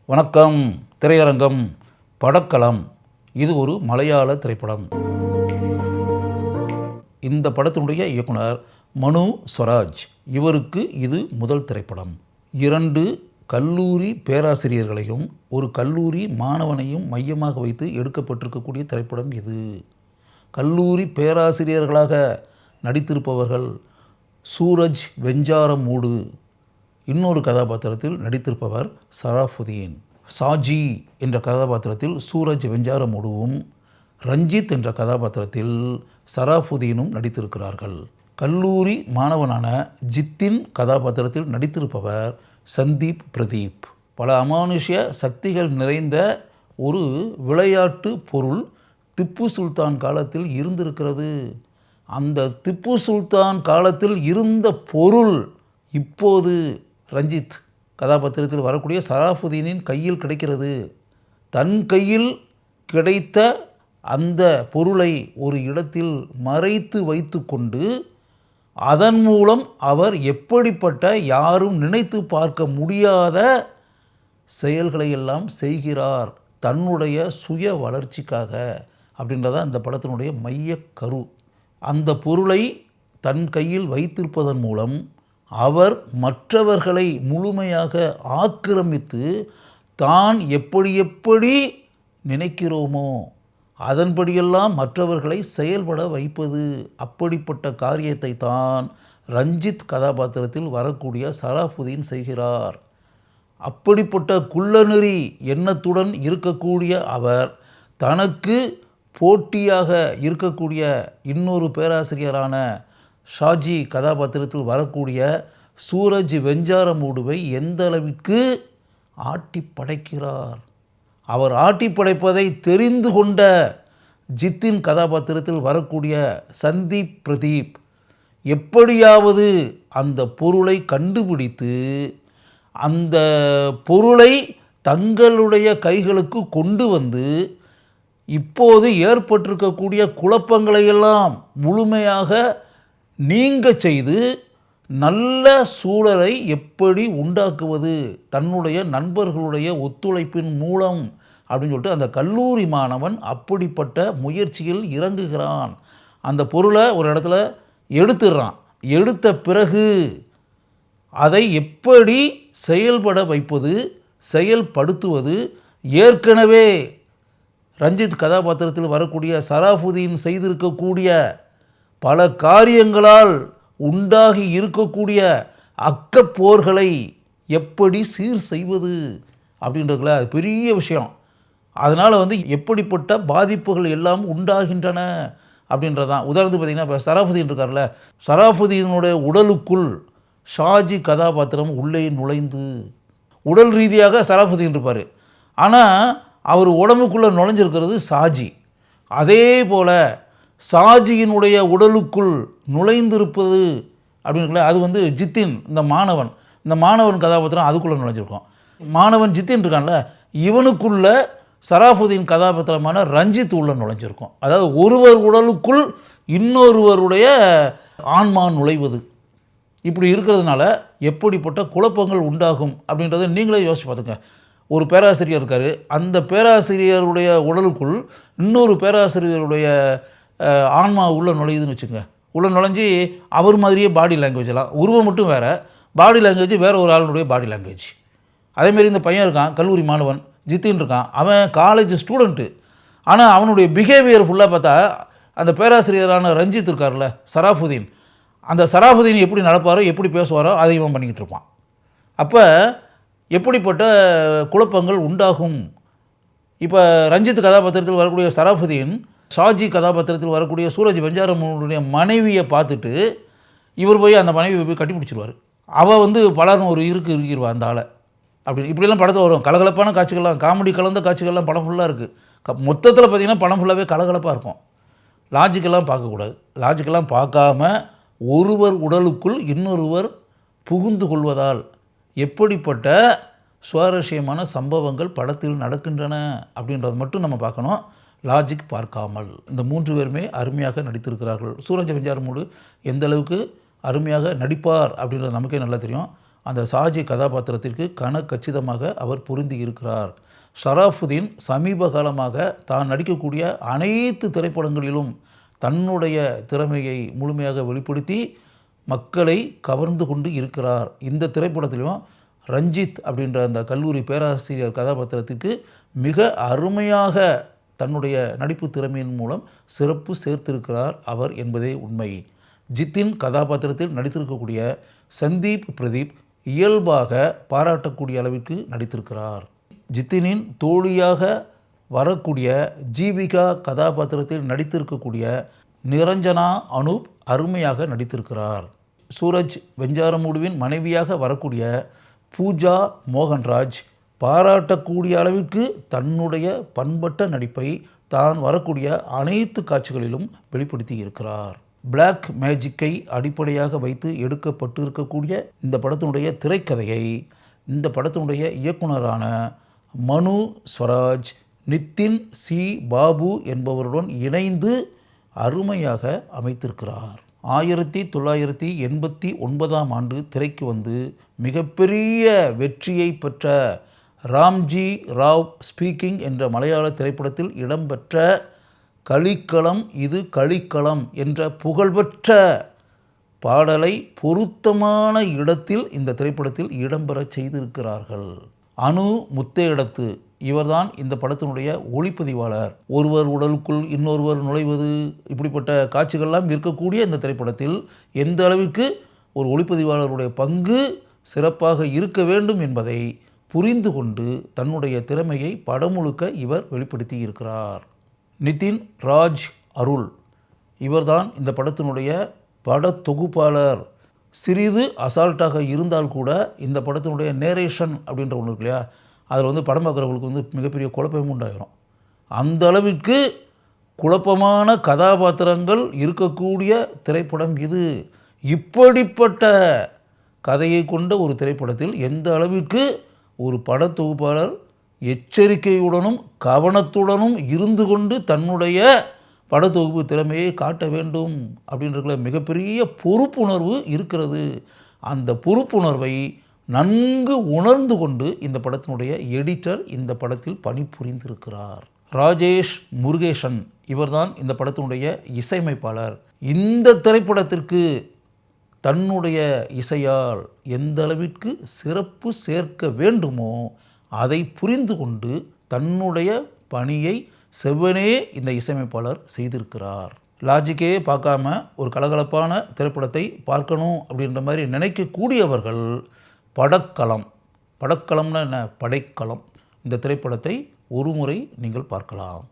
வணக்கம். திரையரங்கம் படக்களம். இது ஒரு மலையாள திரைப்படம். இந்த படத்தினுடைய இயக்குனர் மனு ஸ்வராஜ். இவருக்கு இது முதல் திரைப்படம். 2 கல்லூரி பேராசிரியர்களையும் ஒரு கல்லூரி மாணவனையும் மையமாக வைத்து எடுக்கப்பட்டிருக்கக்கூடிய திரைப்படம் இது. கல்லூரி பேராசிரியர்களாக நடித்திருப்பவர்கள் சூரஜ் வெஞ்சாரமூடு. இன்னொரு கதாபாத்திரத்தில் நடித்திருப்பவர் சராஃபுதீன். சாஜி என்ற கதாபாத்திரத்தில் சூரஜ் வெஞ்சாரமூடுவும், ரஞ்சித் என்ற கதாபாத்திரத்தில் சராஃபுதீனும் நடித்திருக்கிறார்கள். கல்லூரி மாணவனான ஜித்தின் கதாபாத்திரத்தில் நடித்திருப்பவர் சந்தீப் பிரதீப். பல அமானுஷ்ய சக்திகள் நிறைந்த ஒரு விளையாட்டு பொருள் திப்பு சுல்தான் காலத்தில் இருந்திருக்கிறது. அந்த திப்பு சுல்தான் காலத்தில் இருந்த பொருள் இப்போது ரஞ்சித் கதாபாத்திரத்தில் வரக்கூடிய சராஃபுதீனின் கையில் கிடைக்கிறது. தன் கையில் கிடைத்த அந்த பொருளை ஒரு இடத்தில் மறைத்து வைத்து கொண்டு அதன் மூலம் அவர் எப்படிப்பட்ட யாரும் நினைத்து பார்க்க முடியாத செயல்களை எல்லாம் செய்கிறார் தன்னுடைய சுய வளர்ச்சிக்காக அப்படின்றத அந்த படத்தினுடைய மைய கரு. அந்த பொருளை தன் கையில் வைத்திருப்பதன் மூலம் அவர் மற்றவர்களை முழுமையாக ஆக்கிரமித்து தான் எப்படி நினைக்கிறோமோ அதன்படியெல்லாம் மற்றவர்களை செயல்பட வைப்பது. அப்படிப்பட்ட காரியத்தை தான் ரஞ்சித் கதாபாத்திரத்தில் வரக்கூடிய சராஃபுதீன் செய்கிறார். அப்படிப்பட்ட குள்ளநெறி எண்ணத்துடன் இருக்கக்கூடிய அவர் தனக்கு போட்டியாக இருக்கக்கூடிய இன்னொரு பேராசிரியரான ஷாஜி கதாபாத்திரத்தில் வரக்கூடிய சூரஜ் வெஞ்சாரமூடுவை எந்த அளவிற்கு ஆட்டி படைக்கிறார். அவர் ஆட்டி படைப்பதை தெரிந்து கொண்ட ஜித்தின் கதாபாத்திரத்தில் வரக்கூடிய சந்தீப் பிரதீப் எப்படியாவது அந்த பொருளை கண்டுபிடித்து அந்த பொருளை தங்களுடைய கைகளுக்கு கொண்டு வந்து இப்போது ஏற்பட்டிருக்கக்கூடிய குழப்பங்களையெல்லாம் முழுமையாக நீங்க செய்து நல்ல சூழலை எப்படி உண்டாக்குவது தன்னுடைய நண்பர்களுடைய ஒத்துழைப்பின் மூலம் அப்படின்னு சொல்லிட்டு அந்த கல்லூரி மாணவன் அப்படிப்பட்ட முயற்சியில் இறங்குகிறான். அந்த பொருளை ஒரு இடத்துல எடுத்துடுறான். எடுத்த பிறகு அதை எப்படி செயல்பட வைப்பது, செயல்படுத்துவது, ஏற்கனவே ரஞ்சித் கதாபாத்திரத்தில் வரக்கூடிய சராஃபுதீன் செய்திருக்கக்கூடிய பல காரியங்களால் உண்டாகி இருக்கக்கூடிய அக்கப்போர்களை எப்படி சீர் செய்வது அப்படின்றதுல அது பெரிய விஷயம். அதனால் எப்படிப்பட்ட பாதிப்புகள் எல்லாம் உண்டாகின்றன அப்படின்றதான். உதாரணத்துக்கு பார்த்திங்கன்னா இப்போ சராஃபுதீன் இருக்கார்ல, சராஃபுதீனுடைய உடலுக்குள் ஷாஜி கதாபாத்திரம் உள்ளே நுழைந்து உடல் ரீதியாக சராஃபுதீன் இருப்பார். ஆனால் அவர் உடம்புக்குள்ளே நுழைஞ்சிருக்கிறது சாஜி. அதே போல் சாஜியினுடைய உடலுக்குள் நுழைந்திருப்பது அப்படின்னு அது ஜித்தின் இந்த மாணவன் கதாபாத்திரம் அதுக்குள்ளே நுழைஞ்சிருக்கும். மாணவன் ஜித்தின் இருக்கான்ல, இவனுக்குள்ள சராஃபுதீன் கதாபாத்திரமான ரஞ்சித் உள்ள நுழைஞ்சிருக்கும். அதாவது ஒருவர் உடலுக்குள் இன்னொருவருடைய ஆன்மா நுழைவது. இப்படி இருக்கிறதுனால எப்படிப்பட்ட குழப்பங்கள் உண்டாகும் அப்படின்றத நீங்களே யோசிச்சு பார்த்துங்க. ஒரு பேராசிரியர் இருக்கார், அந்த பேராசிரியருடைய உடலுக்குள் இன்னொரு பேராசிரியருடைய ஆன்மா உள்ளே நுழையுதுன்னு வச்சுங்க. உள்ளே நுழைஞ்சி அவர் மாதிரியே பாடி லாங்குவேஜ் எல்லாம், உருவம் மட்டும் வேறு, பாடி லாங்குவேஜ் வேறு ஒரு ஆளுடைய பாடி லாங்குவேஜ். அதேமாரி இந்த பையன் இருக்கான், கல்லூரி மாணவன் ஜித்தின் இருக்கான், அவன் காலேஜ் ஸ்டூடெண்ட்டு. ஆனால் அவனுடைய பிஹேவியர் ஃபுல்லாக பார்த்தா அந்த பேராசிரியரான ரஞ்சித் இருக்கார்ல சராஃபுதீன், அந்த சராஃபுதீன் எப்படி நடப்பாரோ எப்படி பேசுவாரோ அதை இவன் பண்ணிக்கிட்டு இருப்பான். அப்போ எப்படிப்பட்ட குழப்பங்கள் உண்டாகும். இப்போ ரஞ்சித் கதாபாத்திரத்தில் வரக்கூடிய சராஃபுதீன் ஷாஜி கதாபாத்திரத்தில் வரக்கூடிய சூரஜ் வெஞ்சாரமூடுடைய மனைவியை பார்த்துட்டு இவர் போய் அந்த மனைவியை போய் கட்டி பிடிச்சிருவார். அவள் பலரும் ஒரு இருக்கிடுவா அந்த ஆளை அப்படின்னு. இப்படிலாம் படத்தில் வரும் கலகலப்பான காட்சிகள்லாம், காமெடி கலந்த காட்சிகள்லாம் படம் ஃபுல்லாக இருக்குது. மொத்தத்தில் பார்த்திங்கன்னா படம் ஃபுல்லாகவே கலகலப்பாக இருக்கும். லாஜிக்கெல்லாம் பார்க்கக்கூடாது. லாஜிக்கெல்லாம் பார்க்காம ஒருவர் உடலுக்குள் இன்னொருவர் புகுந்து கொள்வதால் எப்படிப்பட்ட சுவாரஸ்யமான சம்பவங்கள் படத்தில் நடக்கின்றன அப்படின்றது மட்டும் நம்ம பார்க்கணும், லாஜிக் பார்க்காமல். இந்த 3 பேருமே அருமையாக நடித்திருக்கிறார்கள். சூரஜ் வெஞ்சாரமூடு எந்த அளவுக்கு அருமையாக நடிப்பார் அப்படின்றது நமக்கே நல்லா தெரியும். அந்த ஷாஜி கதாபாத்திரத்திற்கு கச்சிதமாக அவர் பொருந்தி இருக்கிறார். ஷராஃபுதீன் சமீப காலமாக தான் நடிக்கக்கூடிய அனைத்து திரைப்படங்களிலும் தன்னுடைய திறமையை முழுமையாக வெளிப்படுத்தி மக்களை கவர்ந்து கொண்டு இருக்கிறார். இந்த திரைப்படத்திலும் ரஞ்சித் அப்படின்ற அந்த கல்லூரி பேராசிரியர் கதாபாத்திரத்திற்கு மிக அருமையாக தன்னுடைய நடிப்பு திறமையின் மூலம் சிறப்பு சேர்த்திருக்கிறார் அவர் என்பதே உண்மை. ஜித்தின் கதாபாத்திரத்தில் நடித்திருக்கக்கூடிய சந்தீப் பிரதீப் இயல்பாக பாராட்டக்கூடிய அளவிற்கு நடித்திருக்கிறார். ஜித்தினின் தோழியாக வரக்கூடிய ஜீவிகா கதாபாத்திரத்தில் நடித்திருக்கக்கூடிய நிரஞ்சனா அனூப் அருமையாக நடித்திருக்கிறார். சூரஜ் வெஞ்சாரமூடுவின் மனைவியாக வரக்கூடிய பூஜா மோகன்ராஜ் பாராட்டக்கூடிய அளவிற்கு தன்னுடைய பண்பட்ட நடிப்பை தான் வரக்கூடிய அனைத்து காட்சிகளிலும் வெளிப்படுத்தி இருக்கிறார். பிளாக் மேஜிக்கை அடிப்படையாக வைத்து எடுக்கப்பட்டு இருக்கக்கூடிய இந்த படத்தினுடைய திரைக்கதையை இந்த படத்தினுடைய இயக்குனரான மனு ஸ்வராஜ் நித்தின் சி பாபு என்பவருடன் இணைந்து அருமையாக அமைத்திருக்கிறார். 1989ஆம் ஆண்டு திரைக்கு வந்து மிகப்பெரிய வெற்றியை பெற்ற ராம்ஜி ராவ் ஸ்பீக்கிங் என்ற மலையாள திரைப்படத்தில் இடம்பெற்ற களிக்களம் இது களிக்களம் என்ற புகழ்பெற்ற பாடலை பொருத்தமான இடத்தில் இந்த திரைப்படத்தில் இடம்பெற செய்திருக்கிறார்கள். அனு முத்தையிடத்து இவர்தான் இந்த படத்தினுடைய ஒளிப்பதிவாளர். ஒருவர் உடலுக்குள் இன்னொருவர் நுழைவது இப்படிப்பட்ட காட்சிகள்லாம் இருக்கக்கூடிய இந்த திரைப்படத்தில் எந்த அளவிற்கு ஒரு ஒளிப்பதிவாளருடைய பங்கு சிறப்பாக இருக்க வேண்டும் என்பதை புரிந்து கொண்டு தன்னுடைய திறமையை படம் முழுக்க இவர் வெளிப்படுத்தி இருக்கிறார். நிதின் ராஜ் அருள் இவர்தான் இந்த படத்தினுடைய பட தொகுப்பாளர். சிறிது அசால்ட்டாக இருந்தால் கூட இந்த படத்தினுடைய நேரேஷன் அப்படின்ற ஒன்று இருக்கு இல்லையா, அதில் படம் பார்க்குறவங்களுக்கு மிகப்பெரிய குழப்பமும் உண்டாயிரும். அந்த அளவிற்கு குழப்பமான கதாபாத்திரங்கள் இருக்கக்கூடிய திரைப்படம் இது. இப்படிப்பட்ட கதையை கொண்ட ஒரு திரைப்படத்தில் எந்த அளவிற்கு ஒரு பட தொகுப்பாளர் எச்சரிக்கையுடனும் கவனத்துடனும் இருந்து கொண்டு தன்னுடைய படத்தொகுப்பு திறமையை காட்ட வேண்டும் அப்படின்றதுல மிகப்பெரிய பொறுப்புணர்வு இருக்கிறது. அந்த பொறுப்புணர்வை நன்கு உணர்ந்து கொண்டு இந்த படத்தினுடைய எடிட்டர் இந்த படத்தில் பணிபுரிந்திருக்கிறார். ராஜேஷ் முருகேசன் இவர்தான் இந்த படத்தினுடைய இசையமைப்பாளர். இந்த திரைப்படத்திற்கு தன்னுடைய இசையால் எந்த அளவிற்கு சிறப்பு சேர்க்க வேண்டுமோ அதை புரிந்து கொண்டு தன்னுடைய பணியை செவ்வனே இந்த இசையமைப்பாளர் செய்திருக்கிறார். லாஜிக்கே பார்க்காம ஒரு கலகலப்பான திரைப்படத்தை பார்க்கணும் அப்படின்ற மாதிரி நினைக்கக்கூடியவர்கள் படக்களம்னா என்ன, படைக்களம், இந்த திரைப்படத்தை ஒரு முறை நீங்கள் பார்க்கலாம்.